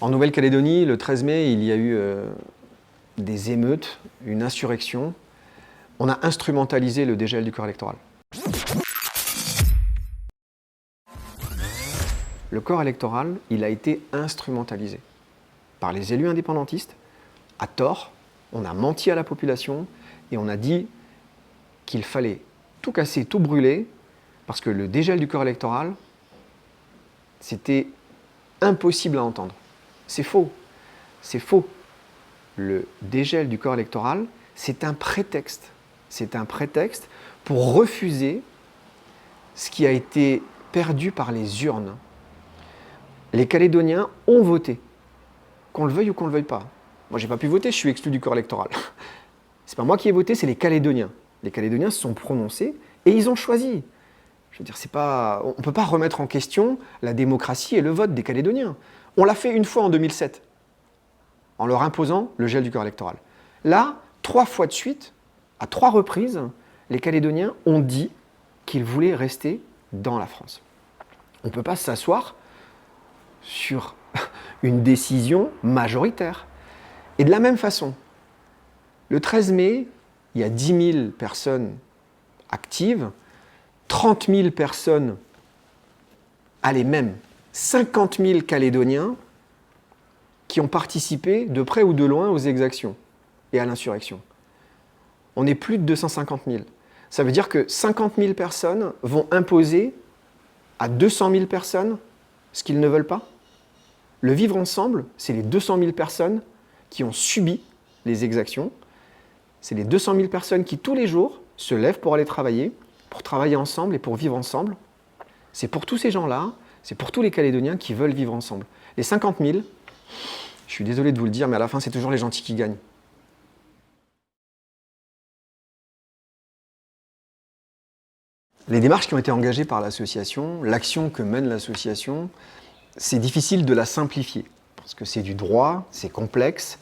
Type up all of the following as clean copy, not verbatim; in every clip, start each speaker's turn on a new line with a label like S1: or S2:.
S1: En Nouvelle-Calédonie, le 13 mai, il y a eu des émeutes, une insurrection. On a instrumentalisé le dégel du corps électoral. Le corps électoral, il a été instrumentalisé par les élus indépendantistes, à tort. On a menti à la population et on a dit qu'il fallait tout casser, tout brûler, parce que le dégel du corps électoral, c'était impossible à entendre. C'est faux. C'est faux. Le dégel du corps électoral, c'est un prétexte. C'est un prétexte pour refuser ce qui a été perdu par les urnes. Les Calédoniens ont voté, qu'on le veuille ou qu'on ne le veuille pas. Moi, je n'ai pas pu voter, je suis exclu du corps électoral. C'est pas moi qui ai voté, c'est les Calédoniens. Les Calédoniens se sont prononcés et ils ont choisi. Je veux dire, on ne peut pas remettre en question la démocratie et le vote des Calédoniens. On l'a fait une fois en 2007, en leur imposant le gel du corps électoral. Là, 3 fois de suite, à 3 reprises, les Calédoniens ont dit qu'ils voulaient rester dans la France. On ne peut pas s'asseoir sur une décision majoritaire. Et de la même façon, le 13 mai, il y a 10 000 personnes actives, 30 000 personnes, allez même 50 000 Calédoniens qui ont participé de près ou de loin aux exactions et à l'insurrection. On est plus de 250 000. Ça veut dire que 50 000 personnes vont imposer à 200 000 personnes ce qu'ils ne veulent pas. Le vivre ensemble, c'est les 200 000 personnes qui ont subi les exactions. C'est les 200 000 personnes qui, tous les jours, se lèvent pour aller travailler ensemble et pour vivre ensemble. C'est pour tous ces gens-là, c'est pour tous les Calédoniens qui veulent vivre ensemble. Les 50 000, je suis désolé de vous le dire, mais à la fin, c'est toujours les gentils qui gagnent. Les démarches qui ont été engagées par l'association, l'action que mène l'association, c'est difficile de la simplifier, parce que c'est du droit, c'est complexe,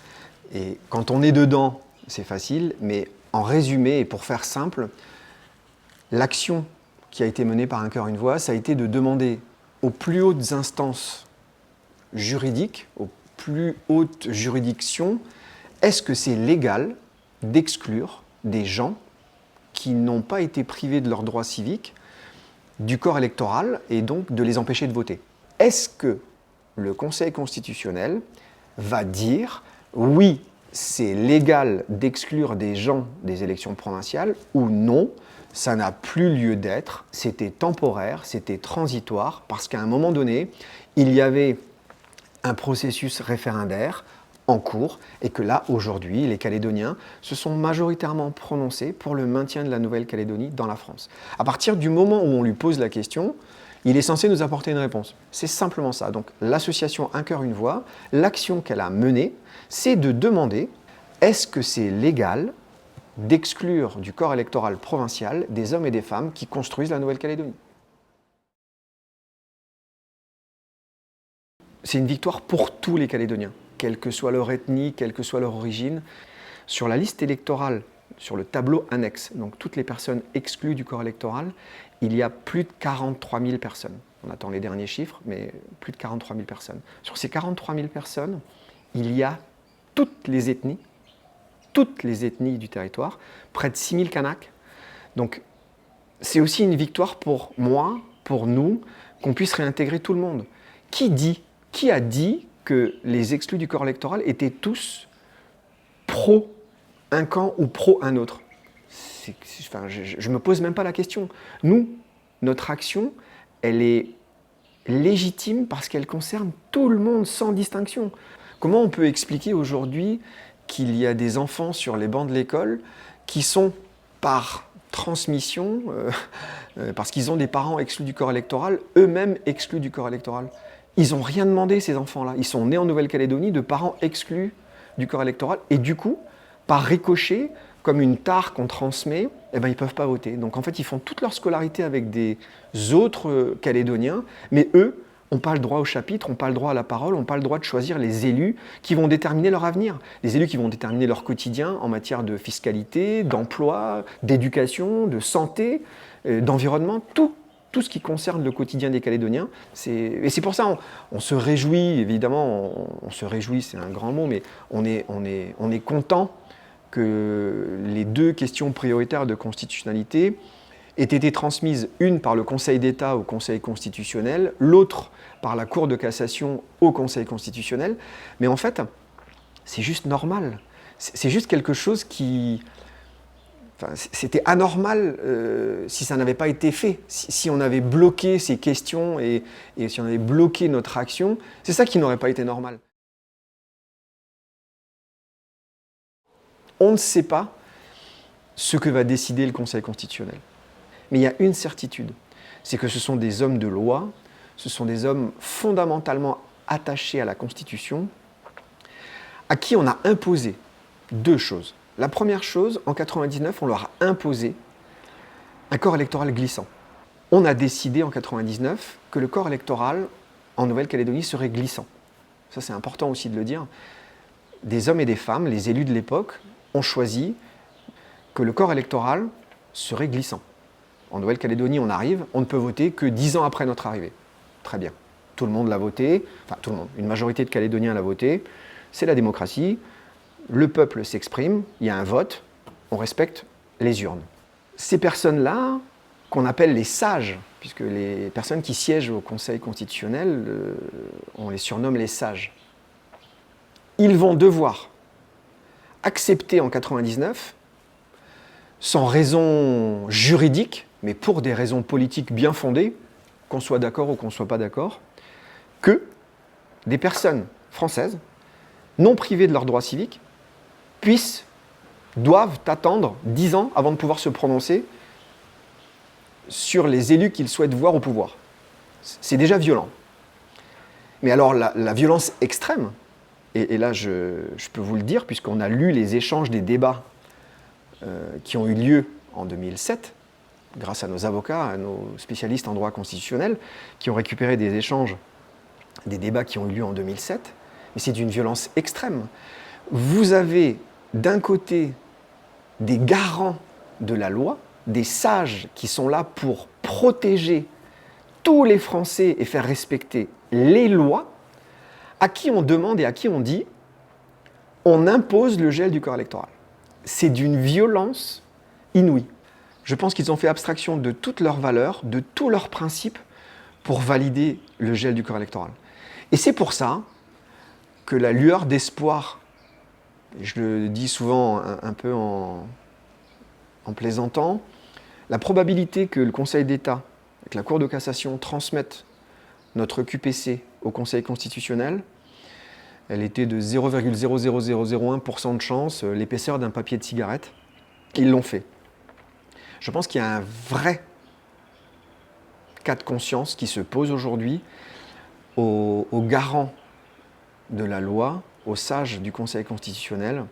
S1: et quand on est dedans, c'est facile, mais en résumé, et pour faire simple, l'action qui a été menée par Un Cœur, Une Voix, ça a été de demander aux plus hautes instances juridiques, aux plus hautes juridictions, est-ce que c'est légal d'exclure des gens qui n'ont pas été privés de leurs droits civiques du corps électoral et donc de les empêcher de voter? Est-ce que le Conseil constitutionnel va dire oui, c'est légal d'exclure des gens des élections provinciales ou non, ça n'a plus lieu d'être, c'était temporaire, c'était transitoire, parce qu'à un moment donné, il y avait un processus référendaire en cours et que là, aujourd'hui, les Calédoniens se sont majoritairement prononcés pour le maintien de la Nouvelle-Calédonie dans la France. À partir du moment où on lui pose la question, il est censé nous apporter une réponse. C'est simplement ça. Donc l'association Un Cœur, Une Voix, l'action qu'elle a menée, c'est de demander est-ce que c'est légal d'exclure du corps électoral provincial des hommes et des femmes qui construisent la Nouvelle-Calédonie. C'est une victoire pour tous les Calédoniens, quelle que soit leur ethnie, quelle que soit leur origine. Sur la liste électorale, sur le tableau annexe, donc toutes les personnes exclues du corps électoral, il y a plus de 43 000 personnes. On attend les derniers chiffres, mais plus de 43 000 personnes. Sur ces 43 000 personnes, il y a toutes les ethnies du territoire, près de 6 000 Kanaks. Donc c'est aussi une victoire pour moi, pour nous, qu'on puisse réintégrer tout le monde. Qui a dit que les exclus du corps électoral étaient tous pro un camp ou pro un autre? Je ne me pose même pas la question. Nous, notre action, elle est légitime parce qu'elle concerne tout le monde sans distinction. Comment on peut expliquer aujourd'hui qu'il y a des enfants sur les bancs de l'école qui sont par transmission, parce qu'ils ont des parents exclus du corps électoral, eux-mêmes exclus du corps électoral? Ils n'ont rien demandé, ces enfants-là. Ils sont nés en Nouvelle-Calédonie de parents exclus du corps électoral et du coup, par ricochet, comme une tare qu'on transmet, eh ben, ils ne peuvent pas voter. Donc en fait, ils font toute leur scolarité avec des autres Calédoniens, mais eux n'ont pas le droit au chapitre, n'ont pas le droit à la parole, n'ont pas le droit de choisir les élus qui vont déterminer leur avenir. Les élus qui vont déterminer leur quotidien en matière de fiscalité, d'emploi, d'éducation, de santé, d'environnement, tout tout ce qui concerne le quotidien des Calédoniens. Et c'est pour ça on se réjouit, évidemment, on se réjouit, c'est un grand mot, mais on est content que les deux questions prioritaires de constitutionnalité aient été transmises, une par le Conseil d'État au Conseil constitutionnel, l'autre par la Cour de cassation au Conseil constitutionnel. Mais en fait, c'est juste normal. C'est juste quelque chose qui... Enfin, c'était anormal si ça n'avait pas été fait. Si on avait bloqué ces questions et si on avait bloqué notre action, c'est ça qui n'aurait pas été normal. On ne sait pas ce que va décider le Conseil constitutionnel. Mais il y a une certitude, c'est que ce sont des hommes de loi, ce sont des hommes fondamentalement attachés à la Constitution, à qui on a imposé deux choses. La première chose, en 1999, on leur a imposé un corps électoral glissant. On a décidé en 1999 que le corps électoral en Nouvelle-Calédonie serait glissant. Ça, c'est important aussi de le dire. Des hommes et des femmes, les élus de l'époque, ont choisi que le corps électoral serait glissant. En Nouvelle-Calédonie, on arrive, on ne peut voter que 10 ans après notre arrivée. Très bien. Tout le monde l'a voté, enfin tout le monde, une majorité de Calédoniens l'a voté. C'est la démocratie, le peuple s'exprime, il y a un vote, on respecte les urnes. Ces personnes-là, qu'on appelle les sages, puisque les personnes qui siègent au Conseil constitutionnel, on les surnomme les sages, ils vont devoir accepter en 1999, sans raison juridique, mais pour des raisons politiques bien fondées, qu'on soit d'accord ou qu'on ne soit pas d'accord, que des personnes françaises, non privées de leurs droits civiques, doivent attendre 10 ans avant de pouvoir se prononcer sur les élus qu'ils souhaitent voir au pouvoir. C'est déjà violent. Mais alors la violence extrême, et là je peux vous le dire, puisqu'on a lu les échanges des débats qui ont eu lieu en 2007, grâce à nos avocats, à nos spécialistes en droit constitutionnel, qui ont récupéré des échanges, des débats qui ont eu lieu en 2007, mais c'est d'une violence extrême. Vous avez d'un côté des garants de la loi, des sages qui sont là pour protéger tous les Français et faire respecter les lois, à qui on demande et à qui on dit on impose le gel du corps électoral. C'est d'une violence inouïe. Je pense qu'ils ont fait abstraction de toutes leurs valeurs, de tous leurs principes pour valider le gel du corps électoral. Et c'est pour ça que la lueur d'espoir, je le dis souvent un peu en plaisantant, la probabilité que le Conseil d'État, avec la Cour de cassation, transmette notre QPC au Conseil constitutionnel, elle était de 0,00001% de chance, l'épaisseur d'un papier de cigarette. Ils l'ont fait. Je pense qu'il y a un vrai cas de conscience qui se pose aujourd'hui aux garants de la loi, aux sages du Conseil constitutionnel,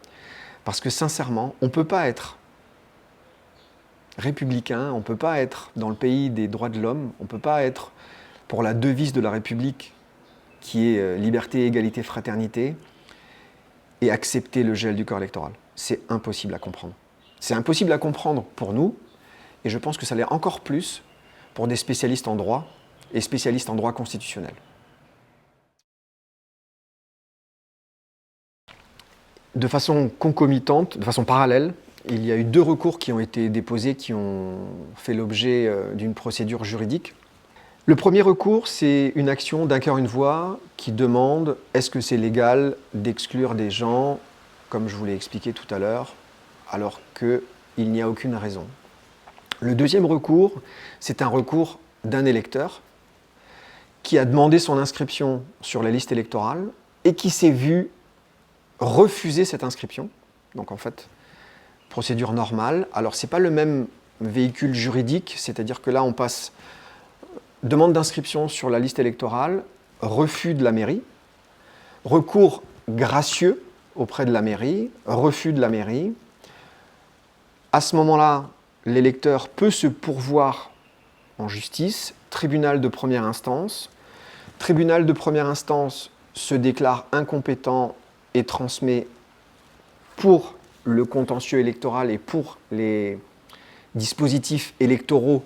S1: parce que sincèrement, on ne peut pas être républicain, on ne peut pas être dans le pays des droits de l'homme, on ne peut pas être pour la devise de la République qui est liberté, égalité, fraternité, et accepter le gel du corps électoral. C'est impossible à comprendre. C'est impossible à comprendre pour nous, et je pense que ça l'est encore plus pour des spécialistes en droit et spécialistes en droit constitutionnel. De façon concomitante, de façon parallèle, il y a eu 2 recours qui ont été déposés, qui ont fait l'objet d'une procédure juridique. Le premier recours, c'est une action d'un cœur, une voix qui demande est-ce que c'est légal d'exclure des gens, comme je vous l'ai expliqué tout à l'heure, alors qu'il n'y a aucune raison. Le deuxième recours, c'est un recours d'un électeur qui a demandé son inscription sur la liste électorale et qui s'est vu refuser cette inscription. Donc en fait, procédure normale. Alors ce n'est pas le même véhicule juridique, c'est-à-dire que là on passe demande d'inscription sur la liste électorale, refus de la mairie, recours gracieux auprès de la mairie, refus de la mairie. À ce moment-là, l'électeur peut se pourvoir en justice, tribunal de première instance. Tribunal de première instance se déclare incompétent et transmet pour le contentieux électoral et pour les dispositifs électoraux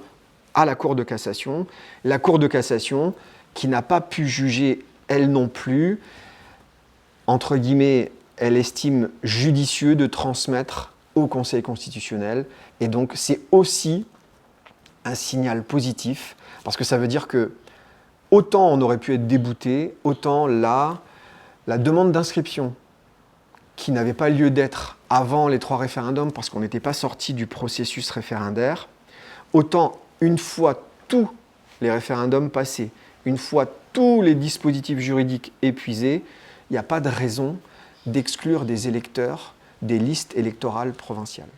S1: à la Cour de cassation. La Cour de cassation qui n'a pas pu juger elle non plus, entre guillemets, elle estime judicieux de transmettre au Conseil constitutionnel. Et donc c'est aussi un signal positif, parce que ça veut dire que autant on aurait pu être débouté, autant là, la demande d'inscription qui n'avait pas lieu d'être avant les 3 référendums, parce qu'on n'était pas sorti du processus référendaire, autant une fois tous les référendums passés, une fois tous les dispositifs juridiques épuisés, il n'y a pas de raison d'exclure des électeurs des listes électorales provinciales.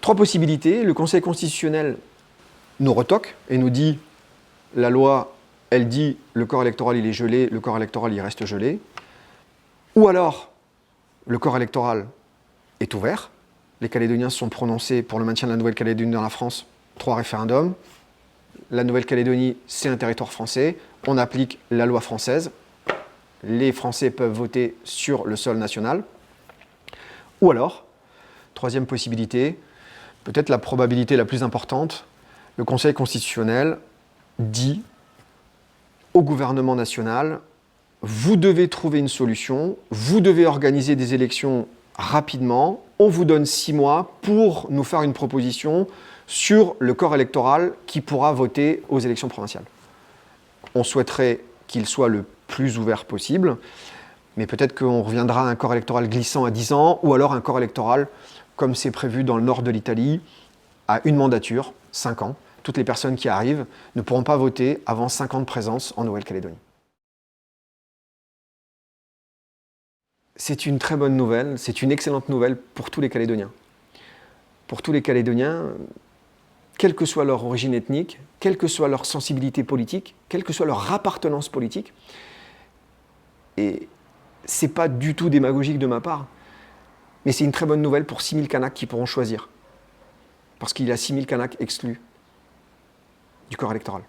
S1: 3 possibilités. Le Conseil constitutionnel nous retoque et nous dit la loi, elle dit le corps électoral il est gelé, le corps électoral il reste gelé. Ou alors le corps électoral est ouvert. Les Calédoniens se sont prononcés pour le maintien de la Nouvelle-Calédonie dans la France. 3 référendums. La Nouvelle-Calédonie, c'est un territoire français. On applique la loi française. Les Français peuvent voter sur le sol national. Ou alors, 3e possibilité, peut-être la probabilité la plus importante, le Conseil constitutionnel dit au gouvernement national, vous devez trouver une solution, vous devez organiser des élections rapidement, on vous donne 6 mois pour nous faire une proposition sur le corps électoral qui pourra voter aux élections provinciales. On souhaiterait qu'il soit le plus ouvert possible, mais peut-être qu'on reviendra à un corps électoral glissant à 10 ans, ou alors un corps électoral, comme c'est prévu dans le nord de l'Italie, à une mandature, 5 ans. Toutes les personnes qui arrivent ne pourront pas voter avant 5 ans de présence en Nouvelle-Calédonie. C'est une très bonne nouvelle, c'est une excellente nouvelle pour tous les Calédoniens. Pour tous les Calédoniens, quelle que soit leur origine ethnique, quelle que soit leur sensibilité politique, quelle que soit leur appartenance politique, et c'est pas du tout démagogique de ma part, mais c'est une très bonne nouvelle pour 6000 Kanaks qui pourront choisir. Parce qu'il y a 6000 Kanaks exclus du corps électoral.